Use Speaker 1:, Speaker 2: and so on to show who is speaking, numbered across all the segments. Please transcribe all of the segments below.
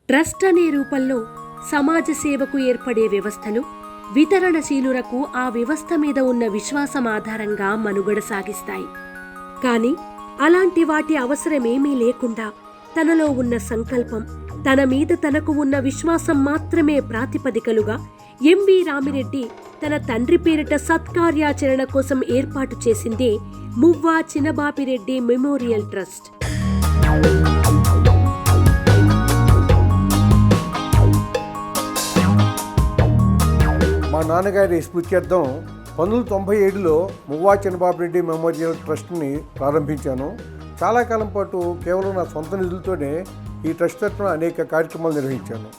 Speaker 1: Trust అనే రూపంలో సమాజ సేవకు ఏర్పడే వ్యవస్థలు వితరణశీలులకు ఆ వ్యవస్థ మీద ఉన్న విశ్వాసం ఆధారంగా మనుగడ సాగిస్తాయి. కానీ అలాంటి వాటి అవసరమేమీ లేకుండా తనలో ఉన్న సంకల్పం, తన మీద తనకు ఉన్న విశ్వాసం మాత్రమే ప్రాతిపదికలుగా ఎంవి రామిరెడ్డి తన తండ్రి పేరిట సత్కార్యాచరణ కోసం ఏర్పాటు చేసిందే మువ్వా చినబాపిరెడ్డి మెమోరియల్ ట్రస్ట్.
Speaker 2: మా నాన్నగారి స్ఫూర్త్యర్థం 1997లో మువ్వా చినబాపిరెడ్డి మెమోరియల్ ట్రస్ట్ని ప్రారంభించాను. చాలా కాలం పాటు కేవలం నా సొంత నిధులతోనే ఈ ట్రస్ట్ తరఫున అనేక కార్యక్రమాలు నిర్వహించాను.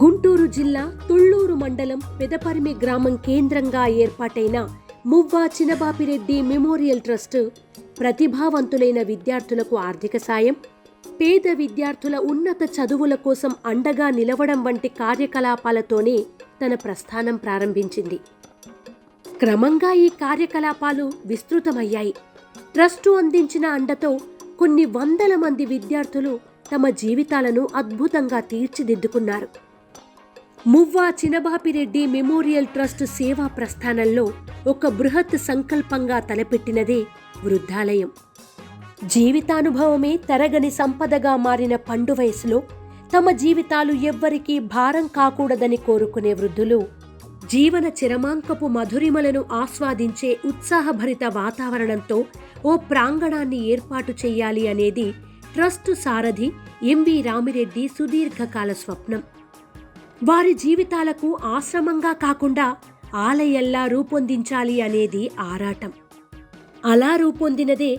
Speaker 1: గుంటూరు జిల్లా తుళ్లూరు మండలం పెదపరిమి గ్రామం కేంద్రంగా ఏర్పాటైన మువ్వా చినబాపిరెడ్డి మెమోరియల్ ట్రస్ట్ ప్రతిభావంతులైన విద్యార్థులకు ఆర్థిక సాయం, పేద విద్యార్థుల ఉన్నత చదువుల కోసం అండగా నిలవడం వంటి కార్యకలాపాలతోనే తన ప్రస్థానం ప్రారంభించింది. క్రమంగా ఈ కార్యకలాపాలు విస్తృతమయ్యాయి. ట్రస్టు అందించిన అండతో కొన్ని వందల మంది విద్యార్థులు తమ జీవితాలను అద్భుతంగా తీర్చిదిద్దుకున్నారు. మువ్వా చినబాపిరెడ్డి మెమోరియల్ ట్రస్ట్ సేవా ప్రస్థానంలో ఒక బృహత్ సంకల్పంగా తలపెట్టినదే వృద్ధాలయం. జీవితానుభవమే తరగని సంపదగా మారిన పండు వయసులో తమ జీవితాలు ఎవ్వరికీ భారం కాకూడదని కోరుకునే వృద్ధులు జీవన చరమాంకపు మధురిమలను ఆస్వాదించే ఉత్సాహభరిత వాతావరణంతో ఓ ప్రాంగణాన్ని ఏర్పాటు చేయాలి అనేది ట్రస్టు సారథి ఎంవి రామిరెడ్డి సుదీర్ఘకాల స్వప్నం. వారి జీవితాలకు ఆశ్రమంగా కాకుండా ఆలయంలా రూపొందించాలి అనేది ఆరాటం. అలా రూపొందినదే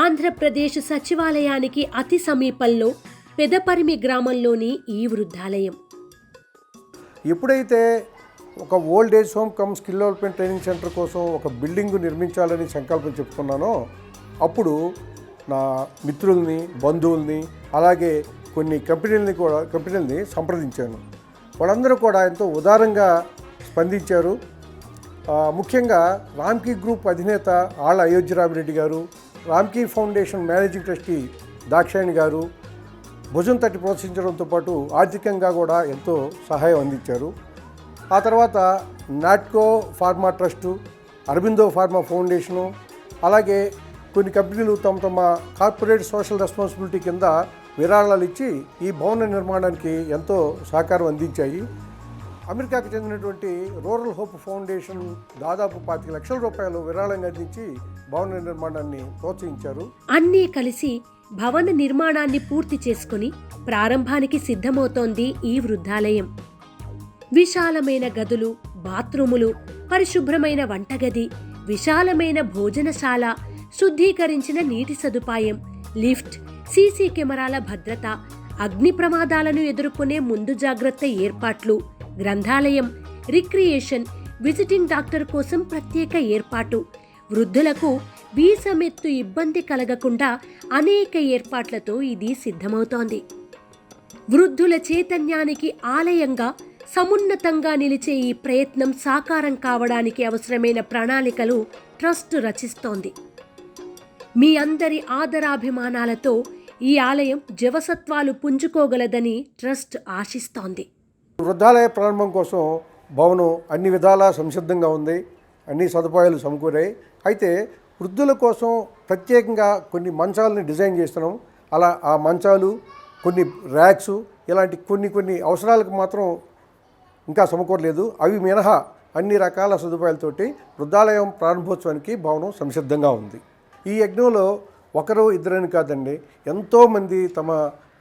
Speaker 1: ఆంధ్రప్రదేశ్ సచివాలయానికి అతి సమీపంలో పెదపరిమి గ్రామంలోని ఈ వృద్ధాలయం.
Speaker 2: ఎప్పుడైతే ఒక old age home come skill development training centre కోసం ఒక బిల్డింగ్ నిర్మించాలని సంకల్పం చెప్పుకున్నానో అప్పుడు నా మిత్రుల్ని, బంధువుల్ని, అలాగే కొన్ని కంపెనీలని సంప్రదించాను. వాళ్ళందరూ కూడా ఎంతో ఉదారంగా స్పందించారు. ముఖ్యంగా రామ్కీ గ్రూప్ అధినేత ఆళ్ళ అయోధ్యరామిరెడ్డి గారు, Ramky foundation managing trustee Dakshayani గారు భుజం తట్టి ప్రోత్సహించడంతో పాటు ఆర్థికంగా కూడా ఎంతో సహాయం అందించారు. ఆ తర్వాత Natco pharma trust, Aurobindo pharma foundation, అలాగే కొన్ని కంపెనీలు తమ కార్పొరేట్ సోషల్ రెస్పాన్సిబిలిటీ కింద విరాళాలు ఇచ్చి ఈ భవన నిర్మాణానికి ఎంతో సహకారం అందించాయి. అమెరికాకు చెందినటువంటి రూరల్ హోప్ ఫౌండేషన్ దాదాపు 25 లక్షల రూపాయలు విరాళంగా అందించి భవన నిర్మాణాన్ని ప్రోత్సహించారు.
Speaker 1: అన్నీ కలిసి భవన నిర్మాణాన్ని పూర్తి చేసుకుని ప్రారంభానికి సిద్ధమవుతోంది ఈ వృద్ధాలయం. విశాలమైన గదులు, బాత్రూములు, పరిశుభ్రమైన వంటగది, విశాలమైన భోజనశాల, శుద్ధీకరించిన నీటి సదుపాయం, లిఫ్ట్, సీసీ కెమెరాల భద్రత, అగ్ని ప్రమాదాలను ఎదుర్కొనే ముందు జాగ్రత్త ఏర్పాట్లు, గ్రంథాలయం, రిక్రియేషన్, విజిటింగ్ డాక్టర్ కోసం ప్రత్యేక ఏర్పాటు, వృద్ధులకు వీసమెత్తు ఇబ్బంది కలగకుండా అనేక ఏర్పాట్లతో ఇది సిద్ధమవుతోంది. వృద్ధుల చైతన్యానికి ఆలయంగా సమున్నతంగా నిలిచే ఈ ప్రయత్నం సాకారం కావడానికి అవసరమైన ప్రణాళికలు ట్రస్ట్ రచిస్తోంది. మీ అందరి ఆదరాభిమానాలతో ఈ ఆలయం జవసత్వాలు పుంజుకోగలదని ట్రస్ట్ ఆశిస్తోంది.
Speaker 2: వృద్ధాలయ ప్రారంభం కోసం భవనం అన్ని విధాలా సంసిద్ధంగా ఉంది. అన్ని సదుపాయాలు సమకూరాయి. అయితే వృద్ధుల కోసం ప్రత్యేకంగా కొన్ని మంచాలని డిజైన్ చేస్తున్నాం. అలా ఆ మంచాలు, కొన్ని ర్యాక్స్, ఇలాంటి కొన్ని అవసరాలకు మాత్రం ఇంకా సమకూరలేదు. అవి మినహా అన్ని రకాల సదుపాయాలతోటి వృద్ధాలయం ప్రారంభోత్సవానికి భవనం సంసిద్ధంగా ఉంది. ఈ యజ్ఞంలో ఒకరు ఇద్దరని కాదండి, ఎంతోమంది తమ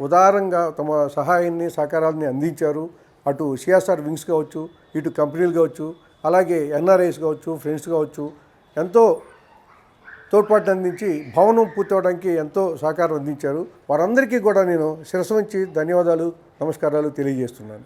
Speaker 2: ఉదారంగా తమ సహాయాన్ని, సహకారాలని అందించారు. అటు సిఎస్ఆర్ వింగ్స్ కావచ్చు, ఇటు కంపెనీలు కావచ్చు, అలాగే ఎన్ఆర్ఐస్ కావచ్చు, ఫ్రెండ్స్ కావచ్చు, ఎంతో తోడ్పాటు అందించి భవనం పూర్తవడానికి ఎంతో సహకారం అందించారు. వారందరికీ కూడా నేను శిరస్సు వంచి ధన్యవాదాలు, నమస్కారాలు తెలియజేస్తున్నాను.